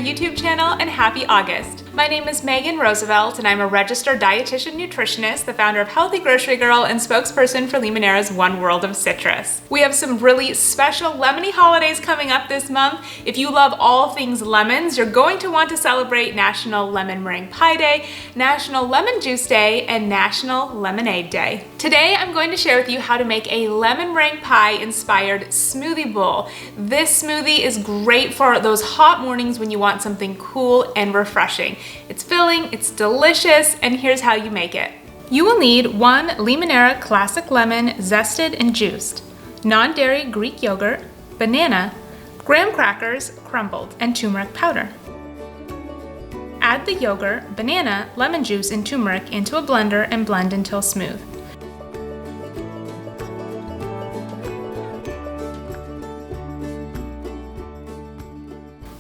YouTube channel, and happy August. My name is Megan Roosevelt, and I'm a registered dietitian nutritionist, the founder of Healthy Grocery Girl, and spokesperson for Limoneira's One World of Citrus. We have some really special lemony holidays coming up this month. If you love all things lemons, you're going to want to celebrate National Lemon Meringue Pie Day, National Lemon Juice Day, and National Lemonade Day. Today, I'm going to share with you how to make a lemon meringue pie inspired smoothie bowl. This smoothie is great for those hot mornings when you want something cool and refreshing. It's filling, it's delicious, and here's how you make it. You will need 1 Limoneira Classic Lemon zested and juiced, non-dairy Greek yogurt, banana, graham crackers crumbled, and turmeric powder. Add the yogurt, banana, lemon juice, and turmeric into a blender and blend until smooth.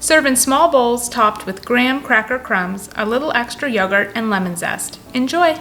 Serve in small bowls topped with graham cracker crumbs, a little extra yogurt, and lemon zest. Enjoy!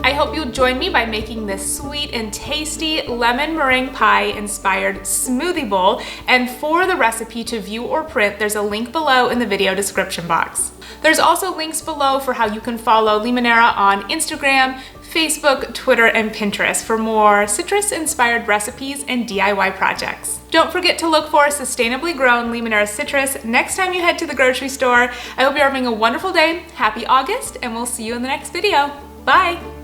I hope you'll join me by making this sweet and tasty lemon meringue pie inspired smoothie bowl, and for the recipe to view or print, there's a link below in the video description box. There's also links below for how you can follow Limoneira on Instagram, Facebook, Twitter, and Pinterest for more citrus-inspired recipes and DIY projects. Don't forget to look for sustainably grown Limoneira Citrus next time you head to the grocery store. I hope you're having a wonderful day, happy August, and we'll see you in the next video. Bye!